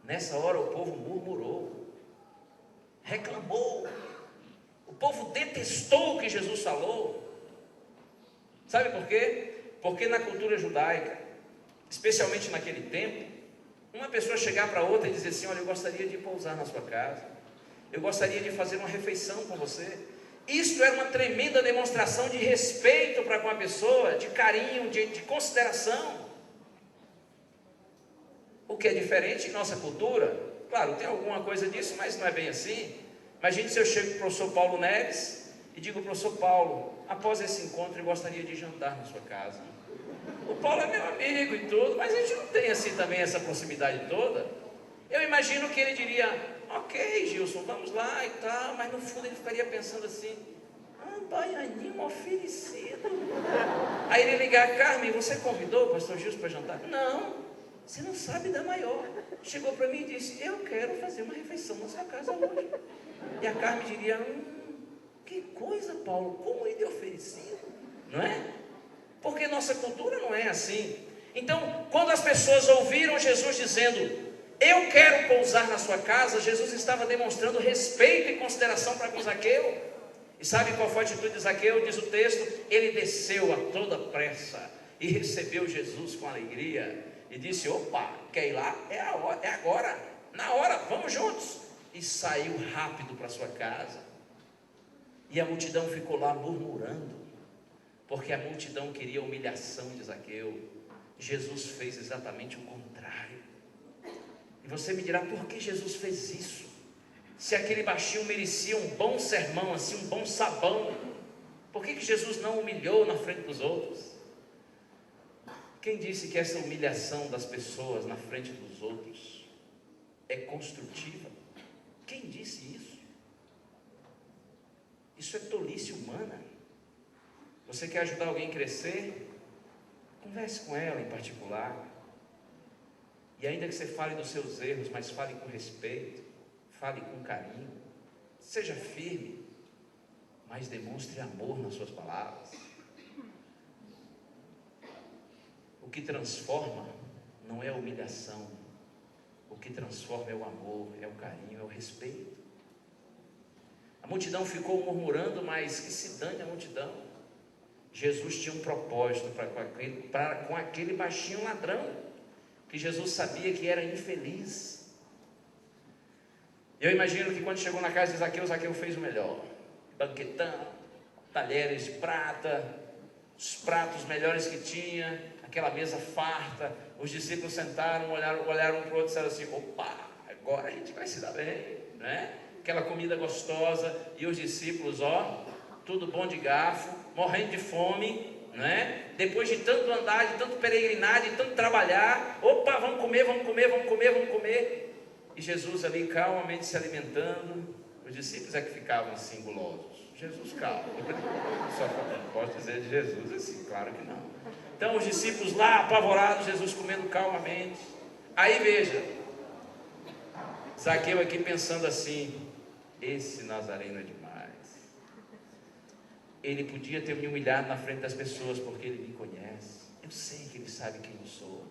Nessa hora o povo murmurou, reclamou, o povo detestou o que Jesus falou. Sabe por quê? Porque na cultura judaica, especialmente naquele tempo, uma pessoa chegar para outra e dizer assim: olha, eu gostaria de pousar na sua casa, eu gostaria de fazer uma refeição com você. Isto era uma tremenda demonstração de respeito para com a pessoa, de carinho, de consideração. O que é diferente em nossa cultura. Claro, tem alguma coisa disso, mas não é bem assim. Imagine se eu chego para o professor Paulo Neves e digo: professor Paulo, após esse encontro eu gostaria de jantar na sua casa. O Paulo é meu amigo e tudo, mas a gente não tem assim também essa proximidade toda. Eu imagino que ele diria: ok, Gilson, vamos lá e tal, mas no fundo ele ficaria pensando assim: baianinho oferecido. Aí ele ligar: Carmen, você convidou o pastor Gilson para jantar? Não, você não sabe da maior. Chegou para mim e disse: eu quero fazer uma refeição na sua casa hoje. E a Carmen diria: que coisa, Paulo, como ele é oferecido, não é? Porque nossa cultura não é assim. Então, quando as pessoas ouviram Jesus dizendo: eu quero pousar na sua casa, Jesus estava demonstrando respeito e consideração para com Zaqueu. E sabe qual foi a atitude de Zaqueu? Diz o texto: ele desceu a toda pressa e recebeu Jesus com alegria e disse: opa, quer ir lá? É a hora, é agora, na hora, vamos juntos. E saiu rápido para sua casa. E a multidão ficou lá murmurando, porque a multidão queria a humilhação de Zaqueu. Jesus fez exatamente o contrário. E você me dirá: por que Jesus fez isso? Se aquele baixinho merecia um bom sermão, assim, um bom sabão, por que Jesus não humilhou na frente dos outros? Quem disse que essa humilhação das pessoas na frente dos outros é construtiva? Quem disse isso? Isso é tolice humana. Você quer ajudar alguém a crescer? Converse com ela em particular. E ainda que você fale dos seus erros, mas fale com respeito, fale com carinho, seja firme, mas demonstre amor nas suas palavras. O que transforma não é a humilhação, o que transforma é o amor, é o carinho, é o respeito. A multidão ficou murmurando, mas que se dane a multidão. Jesus tinha um propósito para com aquele baixinho ladrão, que Jesus sabia que era infeliz. Eu imagino que quando chegou na casa de Zaqueu, Zaqueu fez o melhor: banquetão, talheres de prata, os pratos melhores que tinha, aquela mesa farta. Os discípulos sentaram, olharam um para o outro e disseram assim: opa, agora a gente vai se dar bem, né? Aquela comida gostosa, e os discípulos, tudo bom de garfo, morrendo de fome, né? Depois de tanto andar, de tanto peregrinar, de tanto trabalhar, opa, vamos comer, vamos comer, vamos comer, vamos comer. E Jesus ali calmamente se alimentando. Os discípulos é que ficavam assim gulosos. Jesus calmo. Só não posso dizer de Jesus assim, claro que não. Então os discípulos lá apavorados, Jesus comendo calmamente. Aí veja, Zaqueu aqui pensando assim: esse Nazareno é demais. Ele podia ter me humilhado na frente das pessoas, porque ele me conhece. Eu sei que ele sabe quem eu sou,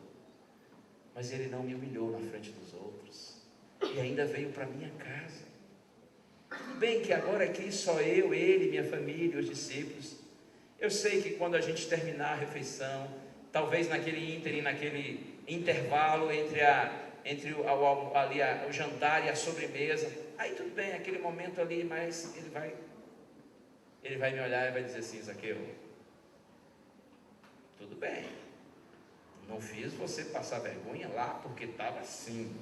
mas ele não me humilhou na frente dos outros. E ainda veio para minha casa. Tudo bem que agora aqui só eu, ele, minha família, os discípulos. Eu sei que quando a gente terminar a refeição, talvez naquele ínterim, naquele intervalo entre o jantar e a sobremesa, aí tudo bem, aquele momento ali, mas ele vai me olhar e vai dizer assim: Zaqueu, tudo bem, não fiz você passar vergonha lá porque estava assim,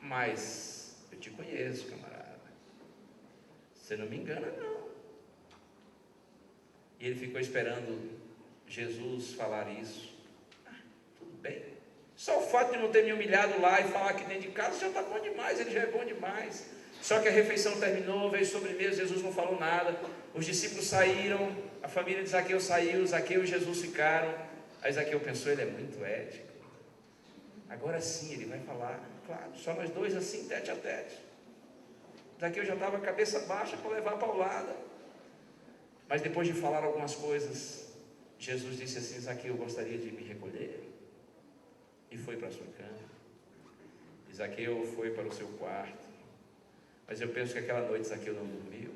mas eu te conheço, camarada, você não me engana não. E ele ficou esperando Jesus falar isso. Tudo bem, só o fato de não ter me humilhado lá e falar aqui dentro de casa já está bom demais, ele já é bom demais. Só que a refeição terminou, veio sobremesa, Jesus não falou nada, os discípulos saíram, a família de Zaqueu saiu, Zaqueu e Jesus ficaram. Aí Zaqueu pensou: ele é muito ético, agora sim ele vai falar, claro, só nós dois assim, tete a tete. Zaqueu já estava cabeça baixa para levar a paulada, mas depois de falar algumas coisas, Jesus disse assim: Zaqueu, eu gostaria de me recolher, e foi para a sua cama. Zaqueu foi para o seu quarto, mas eu penso que aquela noite Zaqueu não dormiu.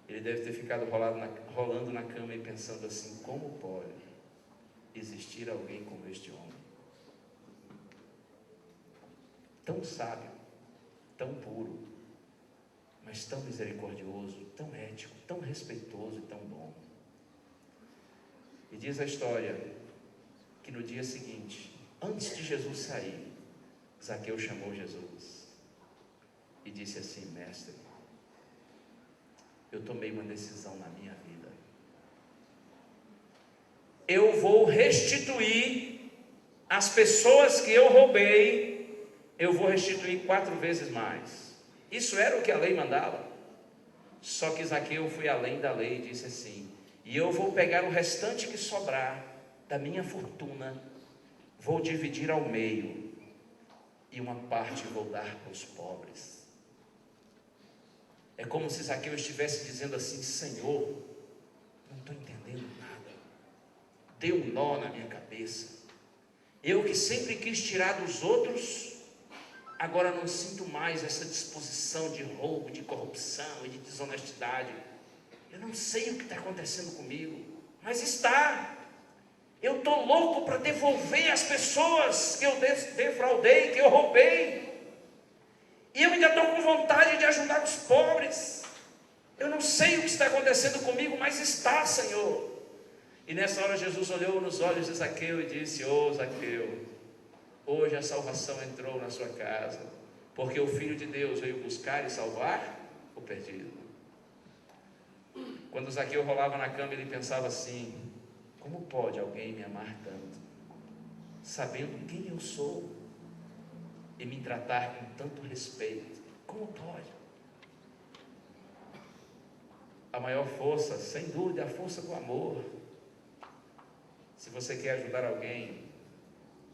Ele deve ter ficado rolando na cama e pensando assim: como pode existir alguém como este homem? Tão sábio, tão puro, mas tão misericordioso, tão ético, tão respeitoso e tão bom. E diz a história que no dia seguinte, antes de Jesus sair, Zaqueu chamou Jesus e disse assim: mestre, eu tomei uma decisão na minha vida. Eu vou restituir as pessoas que eu roubei, eu vou restituir 4 vezes mais. Isso era o que a lei mandava. Só que Zaqueu foi além da lei e disse assim: e eu vou pegar o restante que sobrar da minha fortuna, vou dividir ao meio, e uma parte vou dar para os pobres. É como se Zaqueu estivesse dizendo assim: Senhor, não estou entendendo nada, deu um nó na minha cabeça. Eu que sempre quis tirar dos outros, agora não sinto mais essa disposição de roubo, de corrupção e de desonestidade. Eu não sei o que está acontecendo comigo, mas está. Eu estou louco para devolver as pessoas que eu defraudei, que eu roubei. E eu ainda estou com vontade de ajudar os pobres. Eu não sei o que está acontecendo comigo, mas está, Senhor. E nessa hora Jesus olhou nos olhos de Zaqueu e disse: ô Zaqueu, hoje a salvação entrou na sua casa, porque o Filho de Deus veio buscar e salvar o perdido. Quando Zaqueu rolava na cama, ele pensava assim: como pode alguém me amar tanto, sabendo quem eu sou, e me tratar com tanto respeito? Como pode? A maior força, sem dúvida, é a força do amor. Se você quer ajudar alguém,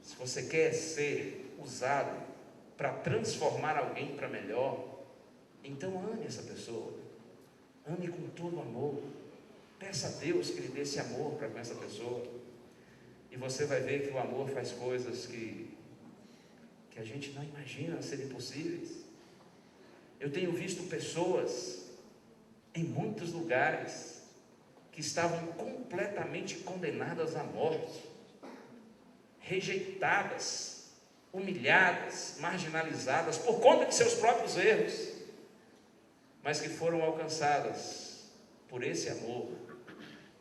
se você quer ser usado para transformar alguém para melhor, então ame essa pessoa, ame com todo amor, peça a Deus que lhe dê esse amor para com essa pessoa, e você vai ver que o amor faz coisas que a gente não imagina serem possíveis. Eu tenho visto pessoas em muitos lugares que estavam completamente condenadas à morte, rejeitadas, humilhadas, marginalizadas por conta de seus próprios erros, mas que foram alcançadas por esse amor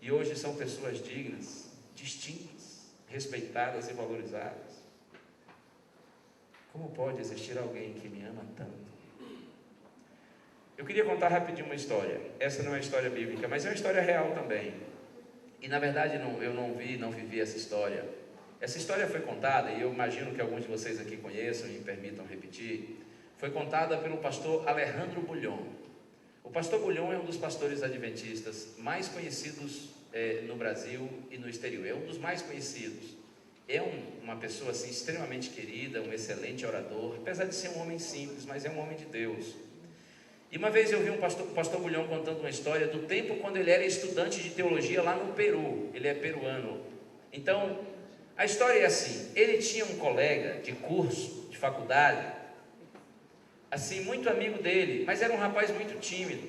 e hoje são pessoas dignas, distintas, respeitadas e valorizadas. Como pode existir alguém que me ama tanto? Eu queria contar rapidinho uma história. Essa não é uma história bíblica, mas é uma história real também. E na verdade eu não vivi essa história. Essa história foi contada, e eu imagino que alguns de vocês aqui conheçam e me permitam repetir. Foi contada pelo pastor Alejandro Bulhon. O pastor Bulhon é um dos pastores adventistas mais conhecidos no Brasil e no exterior. É um dos mais conhecidos. É uma pessoa assim, extremamente querida, um excelente orador, apesar de ser um homem simples, mas é um homem de Deus. E uma vez eu vi o pastor Bulhão contando uma história do tempo quando ele era estudante de teologia lá no Peru. Ele é peruano. Então, a história é assim: ele tinha um colega de curso, de faculdade, assim, muito amigo dele, mas era um rapaz muito tímido.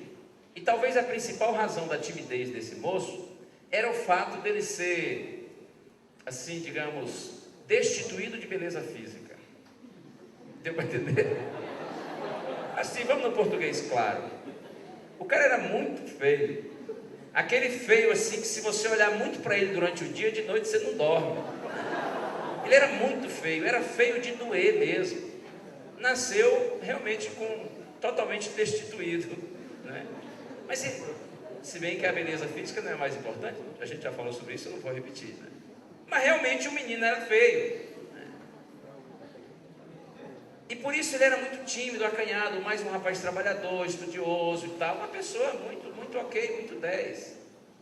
E talvez a principal razão da timidez desse moço era o fato dele ser, assim, digamos, destituído de beleza física. Deu para entender? Assim, vamos no português claro. O cara era muito feio. Aquele feio assim que se você olhar muito para ele durante o dia, de noite você não dorme. Ele era muito feio, era feio de doer mesmo. Nasceu realmente totalmente destituído, né? Mas se bem que a beleza física não é mais importante, a gente já falou sobre isso, eu não vou repetir, né? Mas realmente o menino era feio. E por isso ele era muito tímido, acanhado, mais um rapaz trabalhador, estudioso e tal, uma pessoa muito ok, muito 10.